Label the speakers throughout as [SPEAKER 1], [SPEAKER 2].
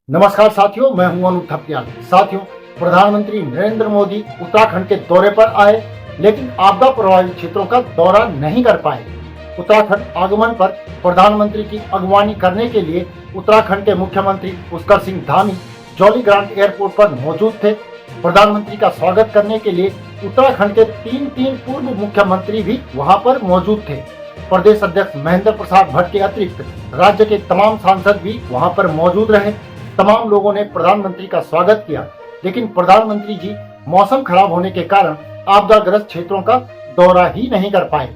[SPEAKER 1] नमस्कार साथियों, मैं हूं अनूप थपलियाल। साथियों, प्रधानमंत्री नरेंद्र मोदी उत्तराखंड के दौरे पर आए, लेकिन आपदा प्रभावित क्षेत्रों का दौरा नहीं कर पाए। उत्तराखंड आगमन पर प्रधानमंत्री की अगवानी करने के लिए उत्तराखंड के मुख्यमंत्री पुष्कर सिंह धामी जौलीग्रांट एयरपोर्ट पर मौजूद थे। प्रधानमंत्री का स्वागत करने के लिए उत्तराखंड के तीन पूर्व मुख्यमंत्री भी वहां पर मौजूद थे। प्रदेश अध्यक्ष महेंद्र प्रसाद भट्ट के अतिरिक्त राज्य के तमाम सांसद भी वहां पर मौजूद रहे। तमाम लोगों ने प्रधानमंत्री का स्वागत किया, लेकिन प्रधानमंत्री जी मौसम खराब होने के कारण आपदाग्रस्त क्षेत्रों का दौरा ही नहीं कर पाए।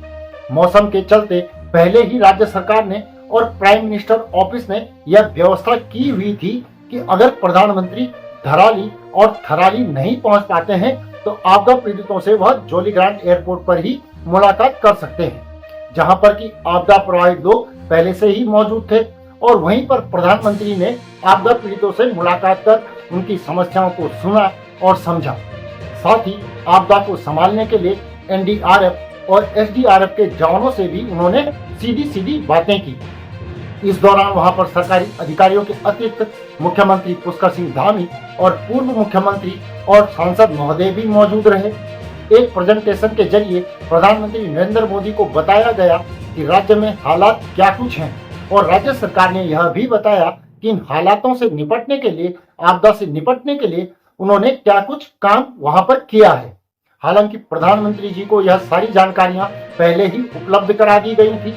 [SPEAKER 1] मौसम के चलते पहले ही राज्य सरकार ने और प्राइम मिनिस्टर ऑफिस ने यह व्यवस्था की हुई थी कि अगर प्रधानमंत्री धराली और थराली नहीं पहुंच पाते हैं तो आपदा पीड़ितों से वह जौलीग्रांट एयरपोर्ट पर ही मुलाकात कर सकते हैं, जहां पर कि आपदा प्रभावित लोग पहले से ही मौजूद थे। और वहीं पर प्रधानमंत्री ने आपदा पीड़ितों से मुलाकात कर उनकी समस्याओं को सुना और समझा। साथ ही आपदा को संभालने के लिए एनडीआरएफ और एसडीआरएफ के जवानों से भी उन्होंने सीधी सीधी बातें की। इस दौरान वहां पर सरकारी अधिकारियों के अतिरिक्त मुख्यमंत्री पुष्कर सिंह धामी और पूर्व मुख्यमंत्री और सांसद महोदय भी मौजूद रहे। एक प्रेजेंटेशन के जरिए प्रधानमंत्री नरेंद्र मोदी को बताया गया कि राज्य में हालात क्या कुछ हैं, और राज्य सरकार ने यह भी बताया कि इन हालातों से निपटने के लिए, आपदा से निपटने के लिए उन्होंने क्या कुछ काम वहां पर किया है। हालांकि प्रधानमंत्री जी को यह सारी जानकारियां पहले ही उपलब्ध करा दी गई थी।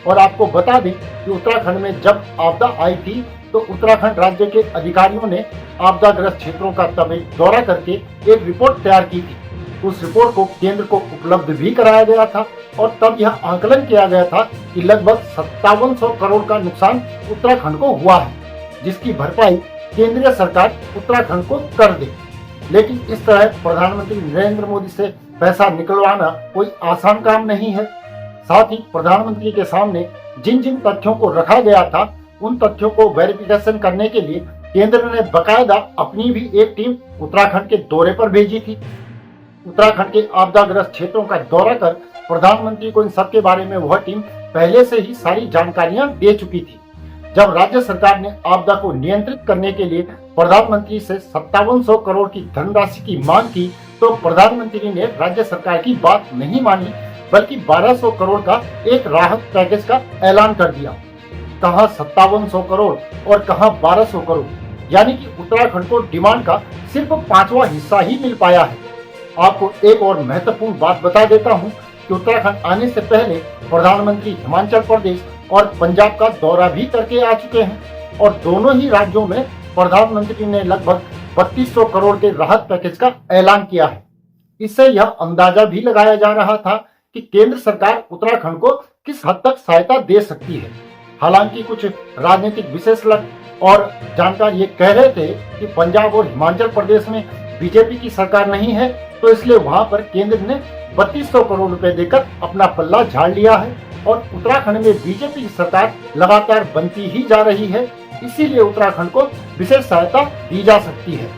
[SPEAKER 1] और आपको बता दें कि उत्तराखंड में जब आपदा आई थी तो उत्तराखंड राज्य के अधिकारियों ने आपदाग्रस्त क्षेत्रों का तब एक दौरा करके एक रिपोर्ट तैयार की थी। उस रिपोर्ट को केंद्र को उपलब्ध भी कराया गया था और तब यह आंकलन किया गया था कि लगभग 5700 करोड़ का नुकसान उत्तराखंड को हुआ है, जिसकी भरपाई केंद्रीय सरकार उत्तराखंड को कर दे। लेकिन इस तरह प्रधानमंत्री नरेंद्र मोदी से पैसा निकलवाना कोई आसान काम नहीं है। साथ ही प्रधानमंत्री के सामने जिन जिन तथ्यों को रखा गया था, उन तथ्यों को वेरिफिकेशन करने के लिए केंद्र ने बकायदा अपनी भी एक टीम उत्तराखंड के दौरे पर भेजी थी। उत्तराखंड के आपदाग्रस्त क्षेत्रों का दौरा कर प्रधानमंत्री को इन सब के बारे में वह टीम पहले से ही सारी जानकारियां दे चुकी थी। जब राज्य सरकार ने आपदा को नियंत्रित करने के लिए प्रधानमंत्री से 5700 करोड़ की धनराशि की मांग की, तो प्रधानमंत्री ने राज्य सरकार की बात नहीं मानी, बल्कि 1200 करोड़ का एक राहत पैकेज का ऐलान कर दिया। कहां 5700 करोड़ और कहां 1200 करोड़, यानी कि उत्तराखंड को डिमांड का सिर्फ 5वां हिस्सा ही मिल पाया है। आपको एक और महत्वपूर्ण बात बता देता हूं कि उत्तराखंड आने से पहले प्रधानमंत्री हिमाचल प्रदेश और पंजाब का दौरा भी करके आ चुके हैं, और दोनों ही राज्यों में प्रधानमंत्री ने लगभग 3200 करोड़ के राहत पैकेज का ऐलान किया है। इससे यह अंदाजा भी लगाया जा रहा था कि केंद्र सरकार उत्तराखंड को किस हद तक सहायता दे सकती है। हालांकि कुछ राजनीतिक विशेषज्ञ और जानकार ये कह रहे थे कि पंजाब और हिमाचल प्रदेश में बीजेपी की सरकार नहीं है, तो इसलिए वहां पर केंद्र ने 3200 करोड़ रुपए देकर अपना पल्ला झाड़ लिया है, और उत्तराखंड में बीजेपी की सरकार लगातार बनती ही जा रही है, इसीलिए उत्तराखंड को विशेष सहायता दी जा सकती है।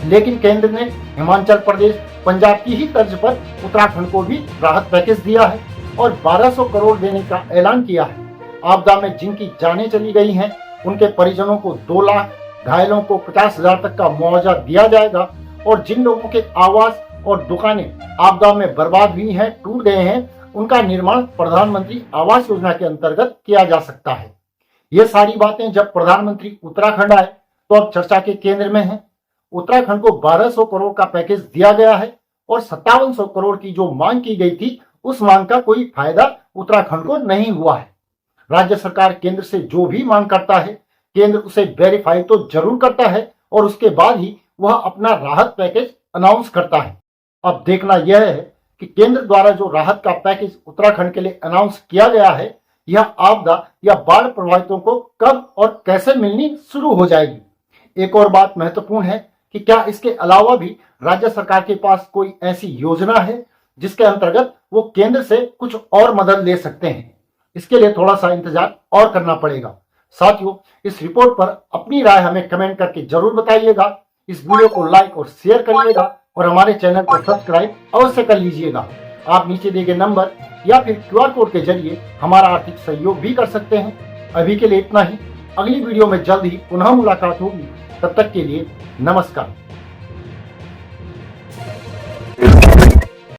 [SPEAKER 1] लेकिन केंद्र ने हिमाचल प्रदेश, पंजाब की ही तर्ज पर उत्तराखंड को भी राहत पैकेज दिया है और 1200 करोड़ देने का ऐलान किया है। आपदा में जिनकी जानें चली गई हैं, उनके परिजनों को 2 लाख, घायलों को 50,000 तक का मुआवजा दिया जाएगा, और जिन लोगों के आवास और दुकानें आपदा में बर्बाद हुई हैं, टूट गए हैं, उनका निर्माण प्रधानमंत्री आवास योजना के अंतर्गत किया जा सकता है। ये सारी बातें जब प्रधानमंत्री उत्तराखंड आए तो अब चर्चा के केंद्र में है। उत्तराखंड को 1200 करोड़ का पैकेज दिया गया है, और 5700 करोड़ की जो मांग की गई थी, उस मांग का कोई फायदा उत्तराखंड को नहीं हुआ है। राज्य सरकार केंद्र से जो भी मांग करता है, केंद्र उसे वेरीफाई तो जरूर करता है, और उसके बाद ही वह अपना राहत पैकेज अनाउंस करता है। अब देखना यह है कि केंद्र द्वारा जो राहत का पैकेज उत्तराखंड के लिए अनाउंस किया गया है, यह आपदा या बाढ़ प्रभावितों को कब और कैसे मिलनी शुरू हो जाएगी। एक और बात महत्वपूर्ण है कि क्या इसके अलावा भी राज्य सरकार के पास कोई ऐसी योजना है जिसके अंतर्गत वो केंद्र से कुछ और मदद ले सकते हैं। इसके लिए थोड़ा सा इंतजार और करना पड़ेगा। साथियों, इस रिपोर्ट पर अपनी राय हमें कमेंट करके जरूर बताइएगा। इस वीडियो को लाइक और शेयर करिएगा, और हमारे चैनल को सब्सक्राइब अवश्य कर लीजिएगा। आप नीचे दिए गए नंबर या फिर QR कोड के जरिए हमारा आर्थिक सहयोग भी कर सकते हैं। अभी के लिए इतना ही। अगली वीडियो में जल्द ही पुनः मुलाकात होगी। तब तक के लिए नमस्कार।